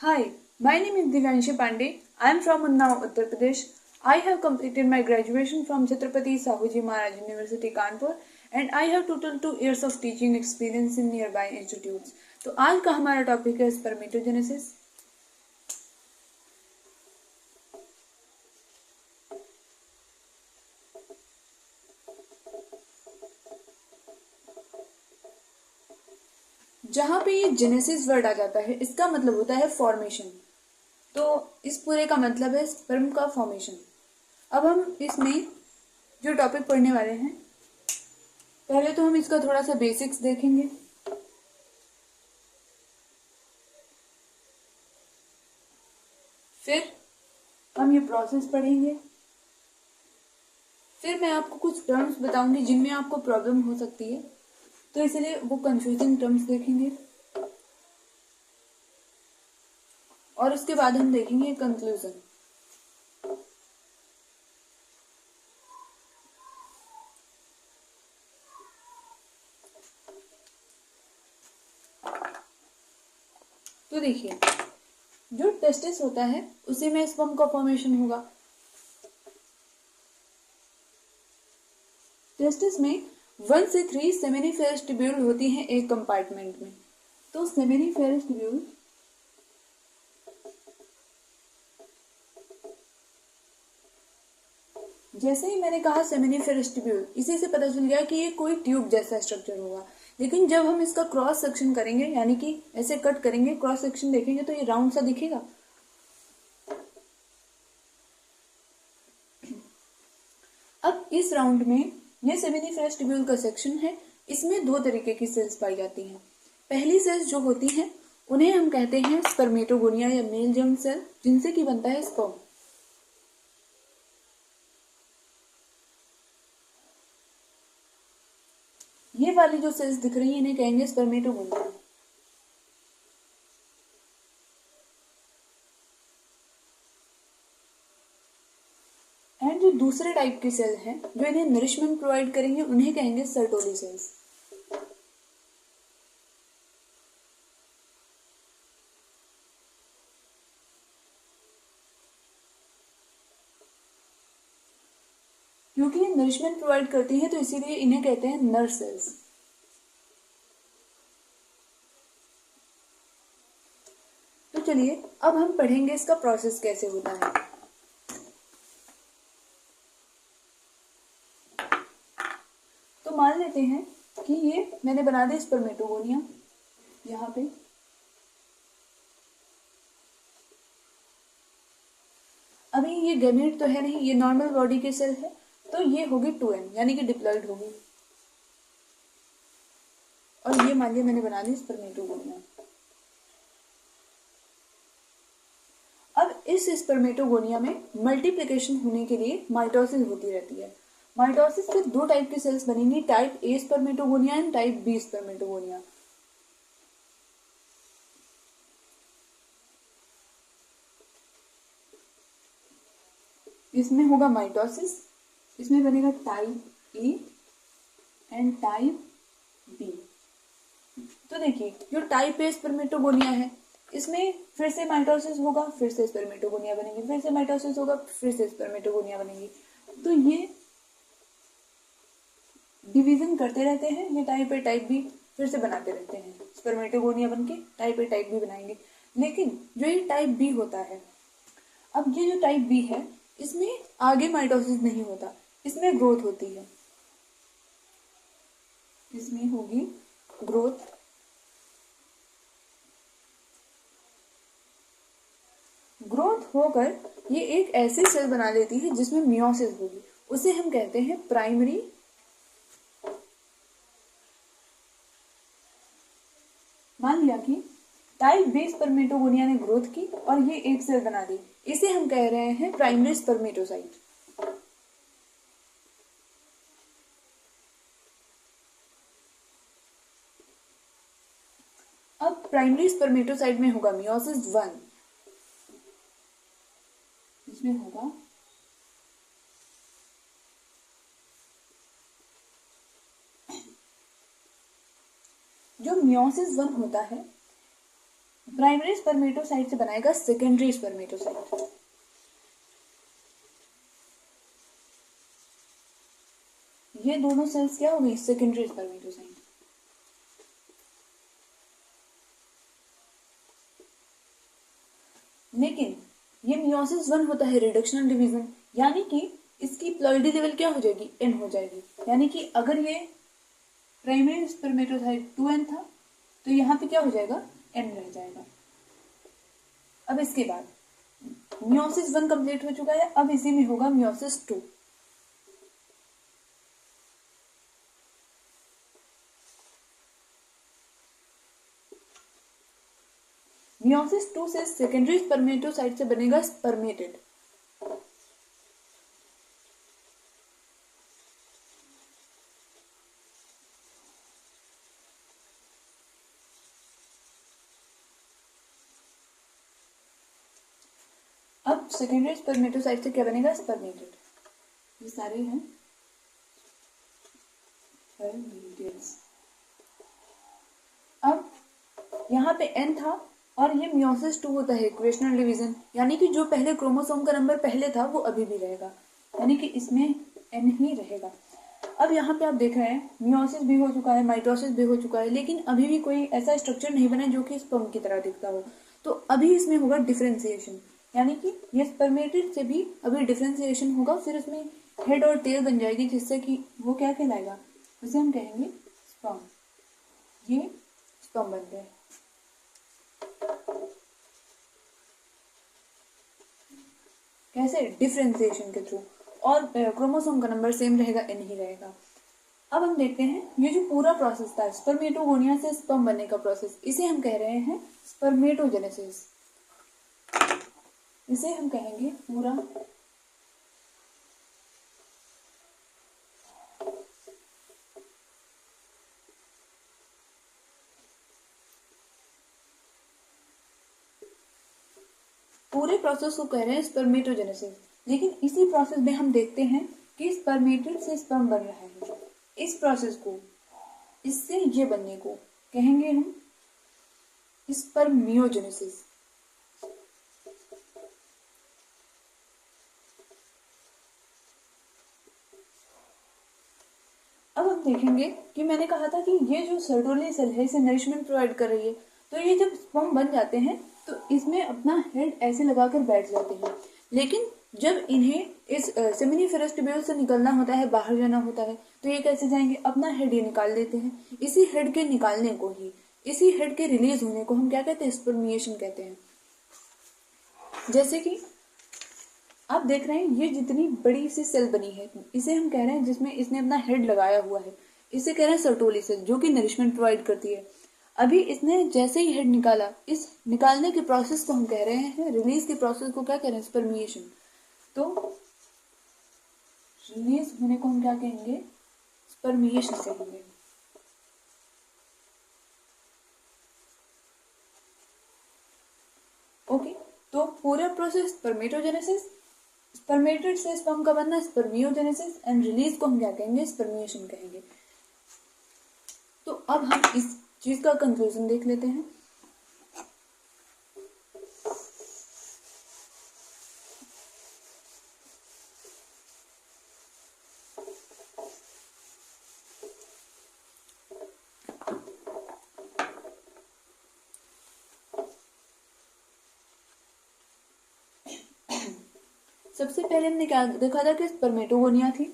Hi, my name is Divyanshi Pandey. I am from Unnao, Uttar Pradesh. I have completed my graduation from Chhatrapati Sahuji Maharaj University, Kanpur, and I have total 2 years of teaching experience in nearby institutes. तो आज का हमारा topic है spermatogenesis. जहाँ पे ये genesis word आ जाता है इसका मतलब होता है फॉर्मेशन। तो इस पूरे का मतलब है स्पर्म का फॉर्मेशन। अब हम इसमें जो टॉपिक पढ़ने वाले हैं, पहले तो हम इसका थोड़ा सा बेसिक्स देखेंगे। फिर हम ये प्रोसेस पढ़ेंगे। फिर मैं आपको कुछ टर्म्स बताऊंगी जिनमें आपको प्रॉब्लम हो सकती है, तो इसलिए वो कंफ्यूजिंग टर्म्स देखेंगे। और उसके बाद हम देखेंगे कंक्लूजन। तो देखिए, जो टेस्टिस होता है उसी में स्पर्म का फॉर्मेशन होगा। टेस्टिस में 1 से 3 सेमिनिफेरस ट्यूब्यूल होती हैं एक कंपार्टमेंट में। तो सेमिनिफेरस ट्यूब्यूल जैसे ही मैंने कहा सेमिनिफेरस ट्यूब्यूल, इसी से पता चल गया कि ये कोई ट्यूब जैसा स्ट्रक्चर होगा। लेकिन जब हम इसका क्रॉस सेक्शन करेंगे, यानी कि ऐसे कट करेंगे, क्रॉस सेक्शन देखेंगे तो ये राउंड सा दिखेगा। अब इस राउंड में ये सेमिनिफेरस ट्यूब्यूल का सेक्शन है। इसमें दो तरीके की सेल्स पाई जाती हैं। पहली सेल्स जो होती हैं उन्हें हम कहते हैं स्पर्मेटोगोनिया या मेल जर्म सेल, जिनसे कि बनता है स्पर्म। ये वाली जो सेल्स दिख रही हैं इन्हें कहेंगे स्पर्मेटोगोनिया। एंड जो दूसरे टाइप की सेल हैं जो इन्हें नरिशमेंट प्रोवाइड करेंगे उन्हें कहेंगे सर्टोली सेल्स। क्योंकि ये नरिशमेंट प्रोवाइड करती हैं तो इसीलिए इन्हें कहते हैं नर सेल्स। तो चलिए अब हम पढ़ेंगे इसका प्रोसेस कैसे होता है। तो मान लेते हैं कि ये मैंने बना दी स्पर्मेटोगोनिया यहाँ पे। अभी ये गैमेट तो है नहीं, ये नॉर्मल बॉडी की सेल है, तो ये होगी 2n यानी कि डिप्लॉइड होगी। और ये मान लिया मैंने बना ली स्पर्मेटोगोनिया। अब इस स्पर्मेटोगोनिया में मल्टीप्लिकेशन होने के लिए माइटोसिस होती रहती है। माइटोसिस से दो टाइप की सेल्स बनेंगी, type A spermatogonia and type B spermatogonia. इसमें होगा माइटोसिस, इसमें बनेगा type A and type B. तो देखिए, जो टाइप ए स्पर्मेटोगोनिया है इसमें फिर से माइटोसिस होगा, फिर से स्पर्मेटोगोनिया बनेगी, फिर से माइटोसिस होगा, फिर से स्पर्मेटोगोनिया बनेगी। तो ये डिवीजन करते रहते हैं। ये टाइप ए टाइप बी फिर से बनाते रहते हैं, स्पर्मेटोगोनिया बनके टाइप ए टाइप बी बनाएंगे। लेकिन जो ये टाइप बी होता है, अब ये जो टाइप बी है इसमें आगे माइटोसिस नहीं होता, इसमें ग्रोथ होती है। इसमें होगी ग्रोथ। ग्रोथ होकर ये एक ऐसी सेल बना लेती है जिसमें मियोसिस होगी, उसे हम कहते हैं प्राइमरी। मान लिया कि टाइप बी स्पर्मेटोगोनिया ने ग्रोथ की और ये एक सेल बना दी, इसे हम कह रहे हैं प्राइमरी स्पर्मेटोसाइट। अब प्राइमरी स्पर्मेटोसाइट में होगा मियोसिस 1। इसमें होगा जो मियोसिस 1 होता है प्राइमरी स्पर्मेटोसाइट से बनाएगा सेकेंडरी स्पर्मेटोसाइट। ये दोनों सेल्स क्या हो गई, सेकेंडरी स्पर्मेटोसाइट। लेकिन ये मियोसिस 1 होता है रिडक्शनल डिवीजन, यानी कि इसकी प्लॉइडी लेवल क्या हो जाएगी, n हो जाएगी। यानी कि अगर ये प्राइमरी स्पर्मेटोसाइट 2n था तो यहाँ पे क्या हो जाएगा, n रह जाएगा। अब इसके बाद मियोसिस 1 कंप्लीट हो चुका है, अब इसी में होगा मियोसिस 2। मियोसिस 2 से सेकेंडरी स्पर्मेटोसाइट से बनेगा स्पर्मेटिड। अब सेकेंडरी स्पर्मेटोसाइट से क्या बनेगा, स्पर्मेटिड। ये सारे हैं स्पर्मेटिड्स। अब यहाँ पे n था और ये मियोसिस 2 होता है इक्वेशनल डिवीजन, यानी कि जो पहले क्रोमोसोम का नंबर पहले था वो अभी भी रहेगा, यानी कि इसमें n ही रहेगा। अब यहाँ पे आप देख रहे हैं मियोसिस भी हो चुका है, माइटोसिस भी हो चुका है, लेकिन अभी भी कोई ऐसा स्ट्रक्चर नहीं बना जो कि स्पर्म की तरह दिखता हो। तो अभी इसमें होगा डिफरेंशिएशन, यानी कि ये स्पर्मेटिड से भी अभी डिफरेंशिएशन होगा, फिर उसमें हेड और टेल बन जाएगी, जिससे कि वो क्या कहलाएगा, उसे हम कहेंगे स्पर्म। ये स्पर्म बन गए। कैसे, डिफरेंशिएशन के थ्रू, और क्रोमोसोम का नंबर सेम रहेगा, n ही रहेगा। अब हम देखते हैं ये जो पूरा प्रोसेस था स्पर्मेटोगोनिया से स्पर्म बनने का प्रोसेस, इसे हम कह रहे हैं स्पर्मेटोजेनेसिस। इसे हम कहेंगे पूरा पूरे प्रोसेस को कह रहे हैं स्पर्मेटोजेनेसिस। लेकिन इसी प्रोसेस में हम देखते हैं कि स्पर्मेटिड से स्पर्म बन रहा है। इस प्रोसेस को, इससे ये बनने को कहेंगे हम स्पर्मियोजेनेसिस। अब हम देखेंगे कि मैंने कहा था कि ये जो सर्टोली सेल है इसे नरिशमेंट प्रोवाइड कर रही है, तो ये जब स्पर्म बन जाते हैं तो इसमें अपना हेड ऐसे लगाकर बैठ जाते हैं। लेकिन जब इन्हें इस सेमिनिफेरस ट्यूब्यूल से निकलना होता है, बाहर जाना होता है, तो ये कैसे जाएंगे, अपना हेड ये निकाल देते हैं। इसी हेड के निकालने को ही, इसी हेड के रिलीज होने को हम क्या कहते हैं, स्पर्मिएशन कहते हैं। जैसे कि आप देख रहे हैं ये जितनी बड़ी सी सेल बनी है, इसे हम कह रहे हैं, जिसमें इसने अपना हेड लगाया हुआ है, इसे कह रहे हैं सर्टोली सेल, जो कि नरिशमेंट प्रोवाइड करती है। अभी इसने जैसे ही हेड निकाला, इस निकालने के प्रोसेस को हम कह रहे हैं, रिलीज के प्रोसेस को क्या कह रहे हैं, स्पर्मिएशन। तो रिलीज होने को हम क्या कहेंगे, स्पर्मिएशन कहेंगे। ओके, तो पूरा प्रोसेस स्पर्मेटोजेनेसिस, स्पर्मेटिड से स्पर्म का बनना स्पर्मियोजेनेसिस, एंड रिलीज को हम क्या कहेंगे, स्पर्मिएशन कहेंगे। तो अब हम इस चीज का कंक्लूजन देख लेते हैं। सबसे पहले हमने क्या देखा था कि स्पर्मेटोगोनिया थी।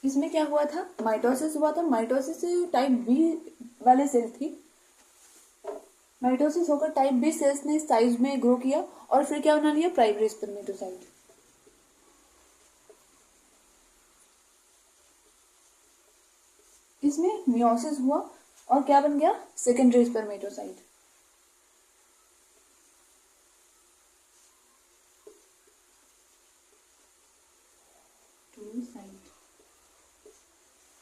इसमें क्या हुआ था, माइटोसिस हुआ था। माइटोसिस से टाइप बी वाले सेल थी, माइटोसिस होकर टाइप बी सेल्स ने साइज में ग्रो किया और फिर क्या बना लिया, प्राइमरी स्पर्मेटोसाइट। इसमें मियोसिस हुआ और क्या बन गया, सेकेंडरी स्पर्मेटोसाइट।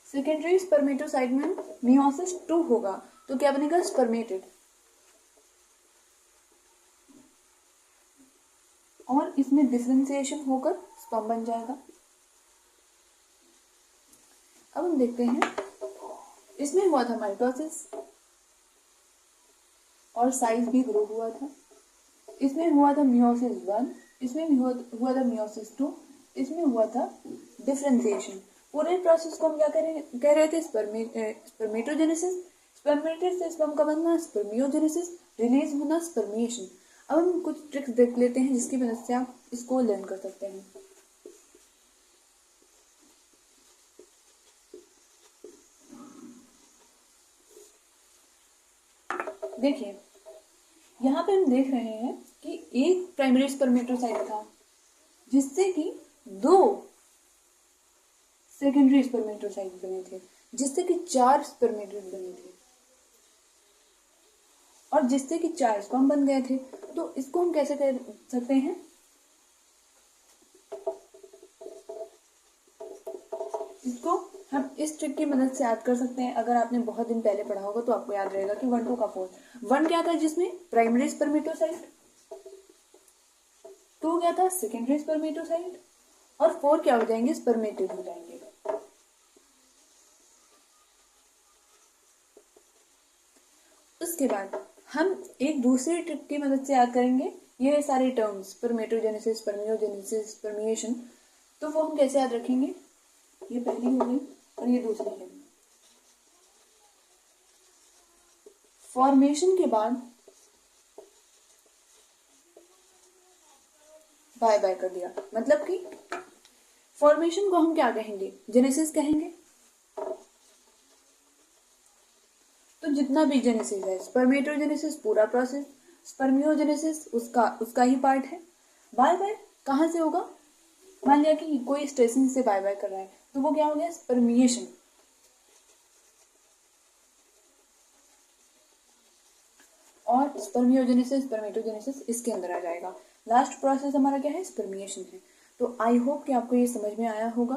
सेकेंडरी स्पर्मेटोसाइट में मियोसिस 2 होगा तो क्या बनेगा, स्पर्मेटिड। और इसमें डिफरेंशिएशन होकर स्पर्म बन जाएगा। अब हम देखते हैं, इसमें हुआ था माइटोसिस और साइज भी ग्रो हुआ था। इसमें हुआ था मियोसिस 1, इसमें भी हुआ था मियोसिस 2, इसमें हुआ था डिफरेंशिएशन। पूरे प्रोसेस को हम क्या कह रहे थे, स्पर्मेटोजेनेसिस, स्पर्मेटिड से स्पर्म का बनना स्पर्मियोजेनेसिस, रिलीज होना स्पर्मिएशन। अब हम कुछ ट्रिक्स देख लेते हैं जिसकी मदद से आप इसको लर्न कर सकते हैं। देखिए, यहाँ पे हम देख रहे हैं कि एक प्राइमरी स्पर्मेटोसाइट था जिससे कि 2 सेकेंडरी स्पर्मेटोसाइट बने थे, जिससे कि 4 स्पर्मेटोइड बने थे और जिससे कि 4 स्पर्म बन गए थे। तो इसको हम कैसे कह सकते हैं, इसको हम इस ट्रिक की मदद से याद कर सकते हैं। अगर आपने बहुत दिन पहले पढ़ा होगा तो आपको याद रहेगा कि 1 2 का 4, 1 क्या था जिसमें प्राइमरी स्पर्मेटोसाइट, 2 क्या था सेकेंडरी स्पर्मेटोसाइट और 4 क्या हो जाएंगे, स्पर्मेटिड हो जाएंगे। उसके बाद हम एक दूसरी ट्रिक की मदद से याद करेंगे ये सारे टर्म्स, स्पर्मेटोजेनेसिस, स्पर्मियोजेनेसिस, स्पर्मिएशन। तो वो हम कैसे याद रखेंगे, ये पहली हो गई और ये दूसरी है। फॉर्मेशन के बाद बाय बाय कर दिया, मतलब कि फॉर्मेशन को हम क्या कहेंगे, जेनेसिस कहेंगे। तो जितना भी जेनेसिस है, स्पर्मेटोजेनेसिस पूरा प्रोसेस, स्पर्मियोजेनेसिस उसका ही पार्ट है। बाय बाय कहाँ से होगा, मान लिया कि कोई स्टेशन से बाय बाय कर रहा है तो वो क्या हो गया, स्पर्मिएशन। और स्पर्मियोजेनेसिस, स्पर्मेटोजेनेसिस इसके अंदर आ जाएगा। लास्ट प्रोसेस हमारा क्या है, स्पर्मिएशन है। तो आई होप कि आपको ये समझ में आया होगा।